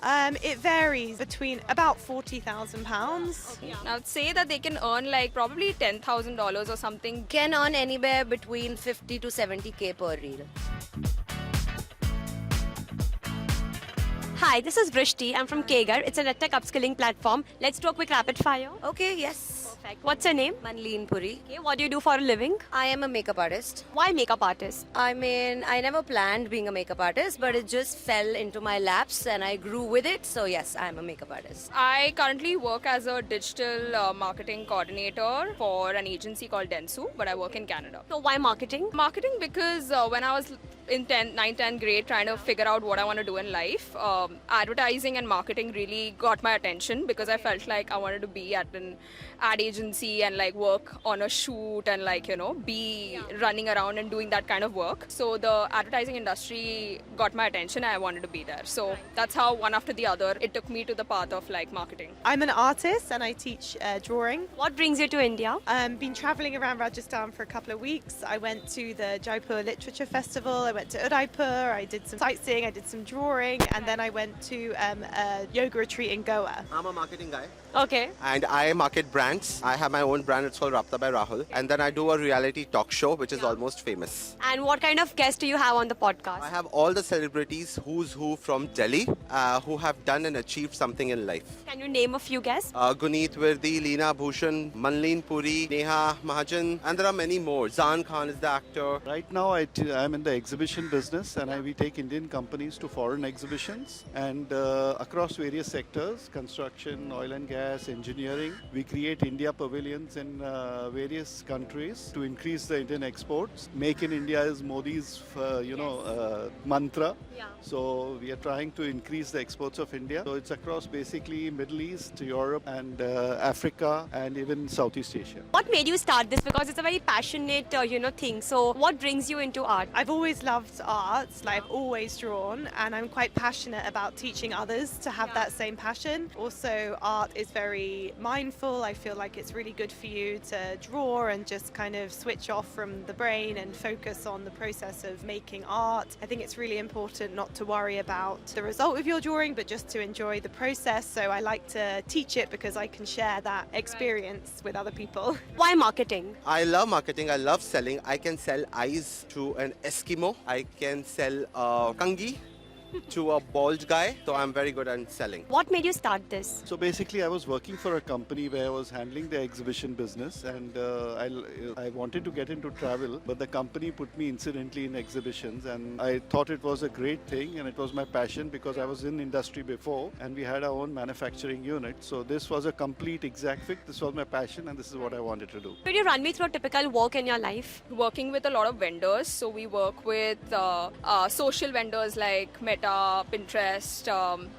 It varies between about £40,000. Okay. I would say that they can earn like probably $10,000 or something. Can earn anywhere between 50 to 70K per reel. Hi, this is Vrishti. I'm from KAGR. It's an EdTech upskilling platform. Let's do a quick rapid fire. Okay, yes. Perfect. What's your name? Manleen Puri. Okay, what do you do for a living? I am a makeup artist. Why makeup artist? I mean, I never planned being a makeup artist, but it just fell into my laps and I grew with it. So yes, I am a makeup artist. I currently work as a digital marketing coordinator for an agency called Dentsu, but I work in Canada. So why marketing? Marketing because when I was in 9th, 10th grade trying to figure out what I want to do in life, advertising and marketing really got my attention because I felt like I wanted to be at an ad agency and like work on a shoot and like, be running around and doing that kind of work. So the advertising industry got my attention and I wanted to be there. So that's how one after the other it took me to the path of like marketing. I'm an artist and I teach drawing. What brings you to India? Been travelling around Rajasthan for a couple of weeks. I went to the Jaipur Literature Festival, I went to Udaipur, I did some sightseeing, I did some drawing, and then I went to a yoga retreat in Goa. I'm a marketing guy Okay. and I market brands. I have my own brand, it's called Rapta by Rahul. And then I do a reality talk show which is almost famous. And what kind of guests do you have on the podcast? I have all the celebrities who's who from Delhi who have done and achieved something in life. Can you name a few guests? Guneet Virdi, Leena Bhushan, Manleen Puri, Neha Mahajan, and there are many more. Zaan Khan is the actor. Right now, I'm in the exhibition business, and we take Indian companies to foreign exhibitions and across various sectors: construction, oil and gas, engineering. We create India pavilions in various countries to increase the Indian exports. Make in India is Modi's, mantra. Yeah. So we are trying to increase the exports of India. So it's across basically Middle East, Europe, and Africa, and even Southeast Asia. What made you start this? Because it's a very passionate, thing. So what brings you into art? I've always loved art, like I've always drawn, and I'm quite passionate about teaching others to have that same passion. Also, art is very mindful. I feel like it's really good for you to draw and just kind of switch off from the brain and focus on the process of making art. I think it's really important not to worry about the result of your drawing, but just to enjoy the process. So I like to teach it because I can share that experience with other people. Why marketing? I love marketing, I love selling. I can sell eyes to an Eskimo. I can sell kangi to a bald guy. So I'm very good at selling. What made you start this? So basically, I was working for a company where I was handling the exhibition business, and I wanted to get into travel, but the company put me incidentally in exhibitions, and I thought it was a great thing, and it was my passion because I was in industry before, and we had our own manufacturing unit. So this was a complete exact fit. This was my passion, and this is what I wanted to do. Could you run me through a typical work in your life? Working with a lot of vendors. So we work with social vendors like Meta, Pinterest,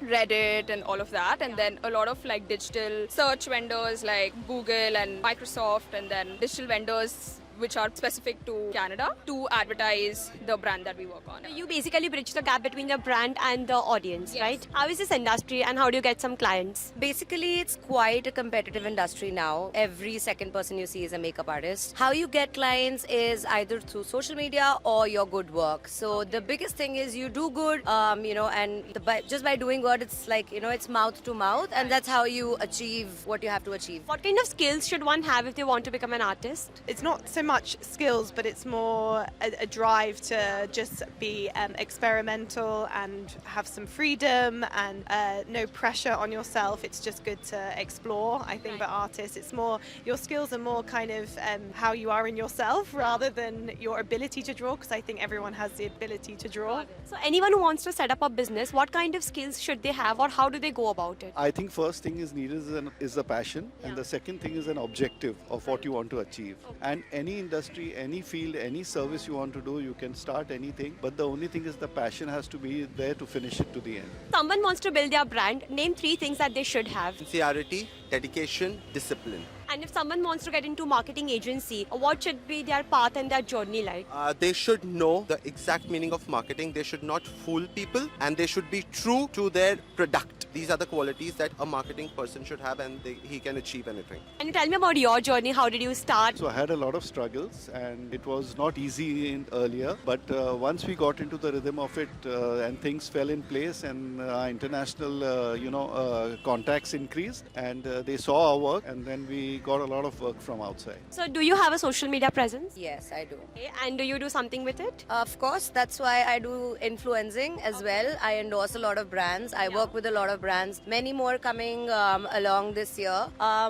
Reddit, and all of that. And then a lot of like digital search vendors like Google and Microsoft, and then digital vendors which are specific to Canada to advertise the brand that we work on. So you basically bridge the gap between the brand and the audience, Yes. right? How is this industry and how do you get some clients? Basically, it's quite a competitive industry now. Every second person you see is a makeup artist. How you get clients is either through social media or your good work. So the biggest thing is you do good, and just by doing good, it's like, it's mouth to mouth, and that's how you achieve what you have to achieve. What kind of skills should one have if they want to become an artist? It's not so much skills, but it's more a drive to just be experimental and have some freedom and no pressure on yourself. It's just good to explore. I think for artists, it's more your skills are more kind of how you are in yourself rather than your ability to draw, because I think everyone has the ability to draw. So anyone who wants to set up a business, what kind of skills should they have or how do they go about it? I think first thing is needed is a passion, and the second thing is an objective of what you want to achieve. And any industry, any field, any service you want to do, you can start anything, but the only thing is the passion has to be there to finish it to the end. Someone wants to build their brand, name 3 things that they should have. Sincerity, dedication, discipline. And if someone wants to get into marketing agency, what should be their path and their journey like? They should know the exact meaning of marketing. They should not fool people, and they should be true to their product. These are the qualities that a marketing person should have, and he can achieve anything. Can you tell me about your journey? How did you start? So I had a lot of struggles, and it was not easy earlier. But once we got into the rhythm of it, and things fell in place, and international, contacts increased, and they saw our work, and then we got a lot of work from outside. So do you have a social media presence? Yes, I do. Okay, and do you do something with it? Of course, that's why I do influencing as well. I endorse a lot of brands. I work with a lot of brands. Many more coming along this year.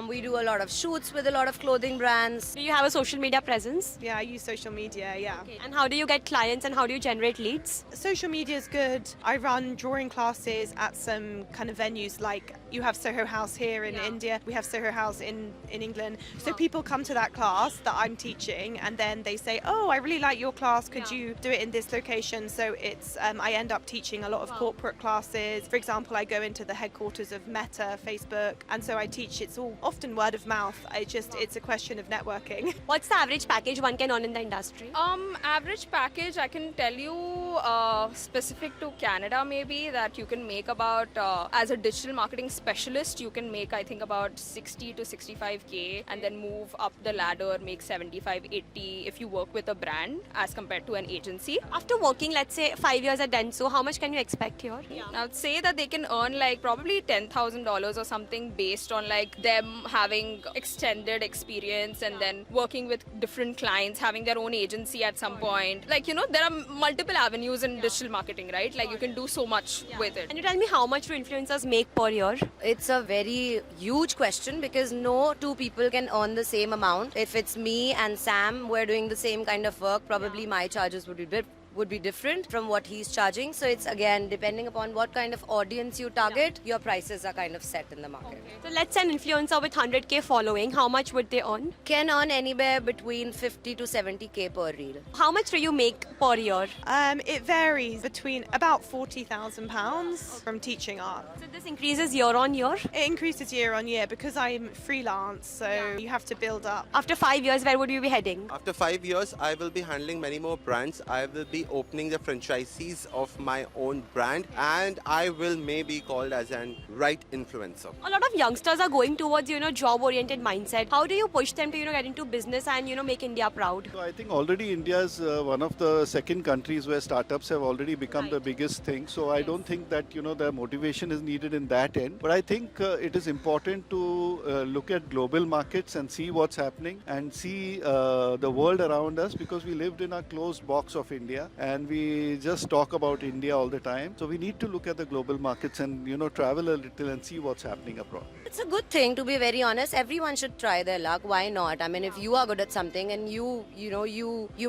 We do a lot of shoots with a lot of clothing brands. Do you have a social media presence? Yeah, I use social media, yeah. Okay. And how do you get clients and how do you generate leads? Social media is good. I run drawing classes at some kind of venues, like you have Soho House here in India, we have Soho House in England. So people come to that class that I'm teaching, and then they say, oh, I really like your class, could you do it in this location? So it's I end up teaching a lot of corporate classes. For example, I go into the headquarters of Meta, Facebook, and so I teach. It's all often word of mouth. It's a question of networking. What's the average package one can earn in the industry? Average package, I can tell you, specific to Canada maybe, that you can make about, as a digital marketing specialist, you can make, I think, about 60 to 65K, and then move up the ladder, make 75, 80 if you work with a brand as compared to an agency. After working, let's say, 5 years at Denso, how much can you expect here? I would say that they can earn like probably $10,000 or something based on like them having extended experience and then working with different clients, having their own agency at some point. Like, there are multiple avenues in digital marketing, right? Like you can do so much with it. Can you tell me how much do influencers make per year? It's a very huge question because no two people can earn the same amount. If it's me and Sam, we're doing the same kind of work, probably my charges would be different from what he's charging. So it's again depending upon what kind of audience you target, your prices are kind of set in the market. So let's say an influencer with 100K following, how much would they earn? Can earn anywhere between 50 to 70K per reel. How much do you make per year? It varies between about £40,000 from teaching art. So this increases year on year? It increases year on year because I'm freelance, so you have to build up. After 5 years, where would you be heading? After 5 years, I will be handling many more brands. I will be opening the franchisees of my own brand, and I will maybe called as an right influencer. A lot of youngsters are going towards, job-oriented mindset. How do you push them to, get into business and, make India proud? So I think already India is one of the second countries where startups have already become the biggest thing. So I don't think that, the motivation is needed in that end. But I think it is important to look at global markets and see what's happening and see the world around us, because we lived in a closed box of India and we just talk about India all the time. So we need to look at the global markets and, travel a little and see what's happening abroad. It's a good thing, to be very honest. Everyone should try their luck. Why not? I mean, if you are good at something and you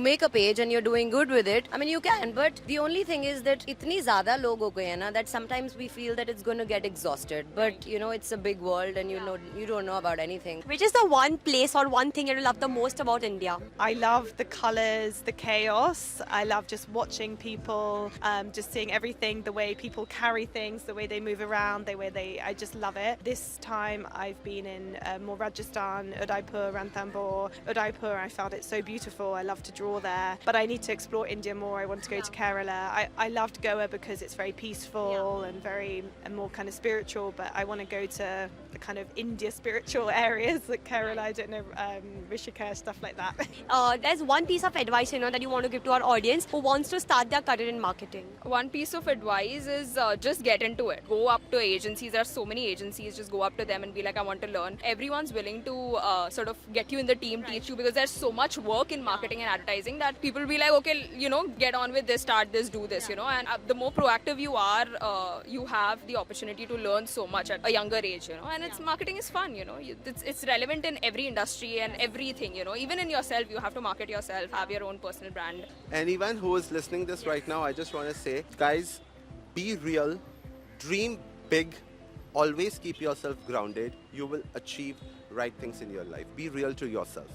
make a page and you're doing good with it, I mean, you can. But the only thing is that itni zyada log ho gaye hai na, that sometimes we feel that it's going to get exhausted. But, it's a big world and you don't know about anything. Which is the one place or one thing you love the most about India? I love the colours, the chaos. I love just watching people, just seeing everything, the way people carry things, the way they move around, I just love it. This time I've been in more Rajasthan, Udaipur, Ranthambore. Udaipur, I found it so beautiful. I love to draw there, but I need to explore India more. I want to go to Kerala. I loved Goa because it's very peaceful and more kind of spiritual, but I want to go to the kind of India spiritual areas like Kerala, I don't know, Rishikesh, stuff like that. There's one piece of advice, that you want to give to our audience who wants to start their career in marketing. One piece of advice is just get into it. Go up to agencies. There are so many agencies. Just go up to them and be like, I want to learn. Everyone's willing to sort of get you in the team, teach you, because there's so much work in marketing and advertising that people will be like, okay, get on with this, start this, do this, and the more proactive you are, you have the opportunity to learn so much at a younger age, and marketing is fun, it's relevant in every industry and everything, even in yourself, you have to market yourself, have your own personal brand. Anyone who is listening this right now, I just want to say, guys, be real, dream big, always keep yourself grounded. You will achieve right things in your life. Be real to yourself.